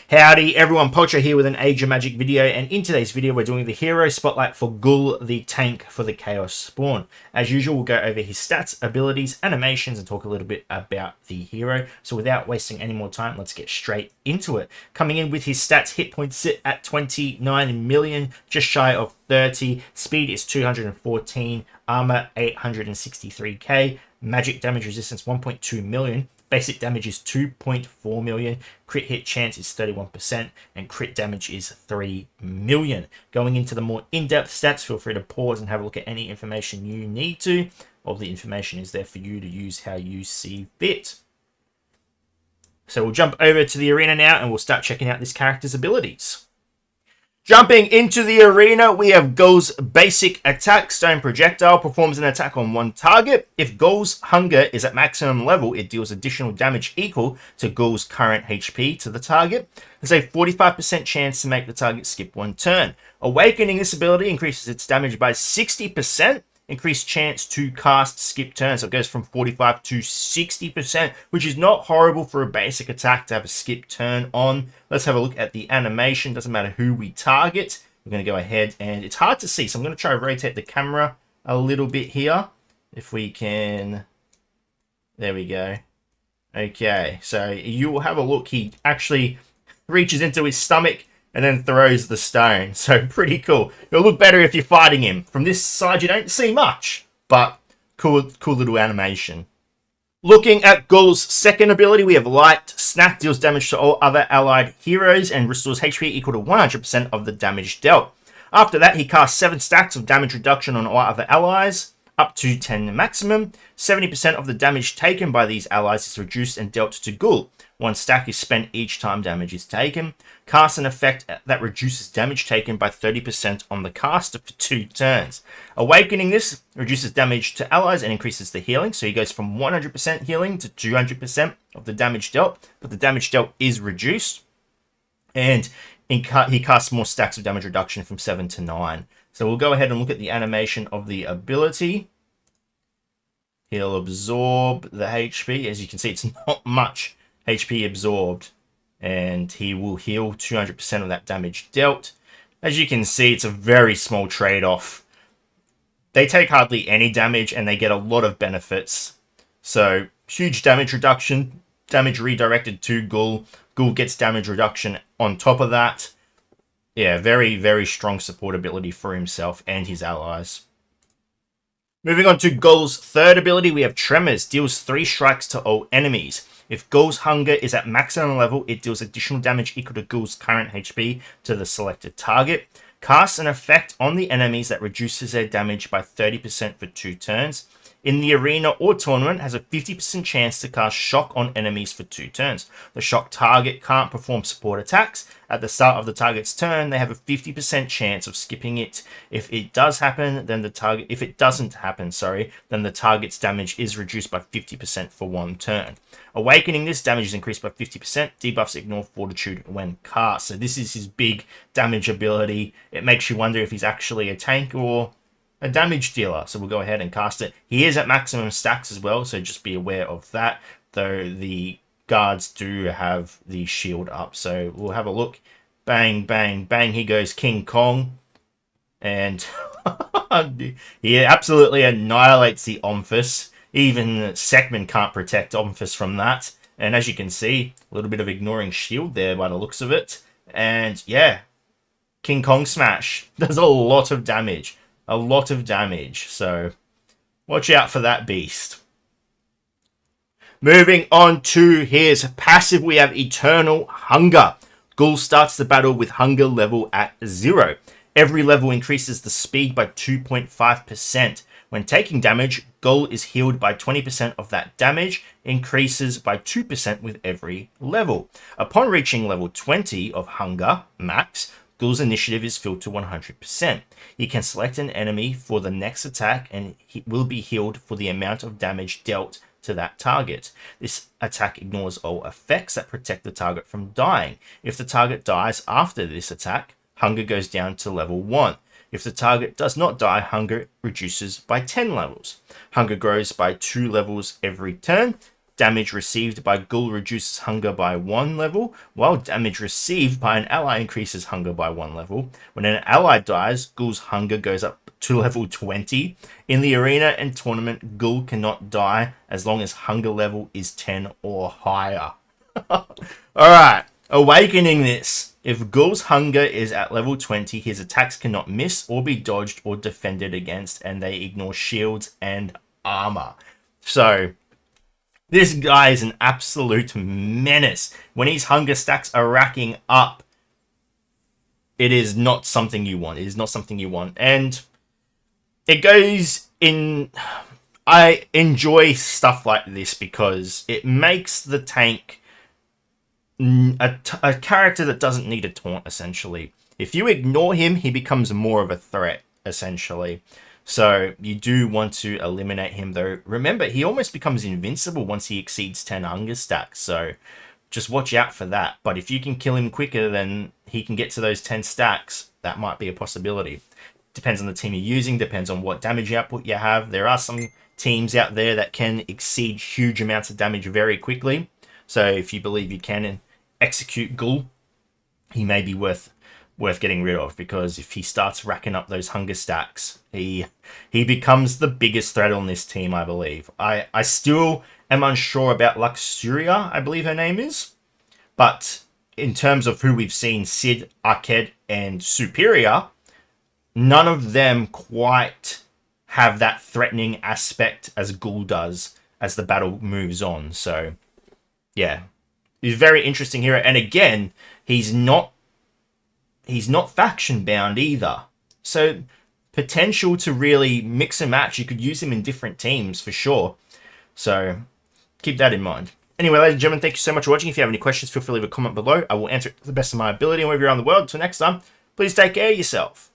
Howdy everyone, Pocho here with an Age of Magic video, and in today's video we're doing the hero spotlight for Goul, the tank for the Chaos Spawn. As usual, we'll go over his stats, abilities, animations, and talk a little bit about the hero. So without wasting any more time, let's get straight into it. Coming in with his stats, hit points sit at 29 million, just shy of 30, speed is 214, armor 863k, magic damage resistance 1.2 million, basic damage is 2.4 million, crit hit chance is 31%, and crit damage is 3 million. Going into the more in-depth stats, feel free to pause and have a look at any information you need to. All the information is there for you to use how you see fit. So we'll jump over to the arena now and we'll start checking out this character's abilities. Jumping into the arena, we have Goul's basic attack. Stone projectile performs an attack on one target. If Goul's hunger is at maximum level, it deals additional damage equal to Goul's current HP to the target. There's a 45% chance to make the target skip one turn. Awakening this ability increases its damage by 60%. Increased chance to cast skip turns. So it goes from 45 to 60%, which is not horrible for a basic attack to have a skip turn on. Let's have a look at the animation. Doesn't matter who we target. We're going to go ahead, and it's hard to see, so I'm going to try to rotate the camera a little bit here. If we can... There we go. Okay, so you will have a look. He actually reaches into his stomach and then throws the stone. So pretty cool. It'll look better if you're fighting him. From this side, you don't see much, but cool little animation. Looking at Goul's second ability, we have Light Snack. Deals damage to all other allied heroes and restores HP equal to 100% of the damage dealt. After that, he casts 7 stacks of damage reduction on all other allies, up to 10 maximum. 70% of the damage taken by these allies is reduced and dealt to Goul. 1 stack is spent each time damage is taken. Cast an effect that reduces damage taken by 30% on the caster for 2 turns. Awakening this reduces damage to allies and increases the healing. So he goes from 100% healing to 200% of the damage dealt. But the damage dealt is reduced. And he casts more stacks of damage reduction from 7 to 9. So we'll go ahead and look at the animation of the ability. He'll absorb the HP. As you can see, it's not much HP absorbed, and he will heal 200% of that damage dealt. As you can see, it's a very small trade-off. They take hardly any damage and they get a lot of benefits. So huge damage reduction, damage redirected to Goul. Goul gets damage reduction on top of that. Yeah, very, very strong support ability for himself and his allies. Moving on to Goul's third ability, we have Tremors. Deals 3 strikes to all enemies. If Goul's hunger is at maximum level, it deals additional damage equal to Goul's current HP to the selected target. Casts an effect on the enemies that reduces their damage by 30% for 2 turns. In the arena or tournament, has a 50% chance to cast shock on enemies for 2 turns. The shock target can't perform support attacks. At the start of the target's turn, they have a 50% chance of skipping it. If it does happen, then if it doesn't happen, then the target's damage is reduced by 50% for 1 turn. Awakening this, damage is increased by 50%. Debuffs ignore fortitude when cast. So this is his big damage ability. It makes you wonder if he's actually a tank or a damage dealer. So we'll go ahead and cast it. He is at maximum stacks as well, so just be aware of that. Though the guards do have the shield up. So we'll have a look. Bang, bang, bang. He goes King Kong. And he absolutely annihilates the Omphis. Even Sekman can't protect Omphis from that. And as you can see, a little bit of ignoring shield there by the looks of it. And yeah, King Kong smash. Does a lot of damage. A lot of damage. So watch out for that beast. Moving on to his passive, we have Eternal Hunger. Goul starts the battle with hunger level at 0. Every level increases the speed by 2.5%. When taking damage, Goul is healed by 20% of that damage, increases by 2% with every level. Upon reaching level 20 of Hunger, max, Goul's initiative is filled to 100%. He can select an enemy for the next attack and he will be healed for the amount of damage dealt to that target. This attack ignores all effects that protect the target from dying. If the target dies after this attack, Hunger goes down to level 1. If the target does not die, hunger reduces by 10 levels. Hunger grows by 2 levels every turn. damage received by Goul reduces hunger by 1 level, while damage received by an ally increases hunger by 1 level. When an ally dies, Goul's hunger goes up to level 20. In the arena and tournament, Goul cannot die as long as hunger level is 10 or higher. Alright, awakening this. If Goul's hunger is at level 20, his attacks cannot miss or be dodged or defended against, and they ignore shields and armor. So, this guy is an absolute menace. When his hunger stacks are racking up, it is not something you want. It is not something you want. And it goes in... I enjoy stuff like this because it makes the tank a character that doesn't need a taunt, essentially. If you ignore him, he becomes more of a threat, essentially. So you do want to eliminate him, though. Remember, he almost becomes invincible once he exceeds 10 hunger stacks, so just watch out for that. But if you can kill him quicker than he can get to those 10 stacks, that might be a possibility. Depends on the team you're using, depends on what damage output you have. There are some teams out there that can exceed huge amounts of damage very quickly. So if you believe you can execute Goul, he may be worth getting rid of, because if he starts racking up those hunger stacks, he becomes the biggest threat on this team, I believe. I still am unsure about Luxuria, I believe her name is, but in terms of who we've seen, Sid, Arcade, and Superior, none of them quite have that threatening aspect as Goul does as the battle moves on. So yeah, he's a very interesting hero, and again, he's not faction bound either. So potential to really mix and match. You could use him in different teams for sure. So keep that in mind. Anyway, ladies and gentlemen, thank you so much for watching. If you have any questions, feel free to leave a comment below. I will answer it to the best of my ability. And wherever you're around the world, until next time, please take care of yourself.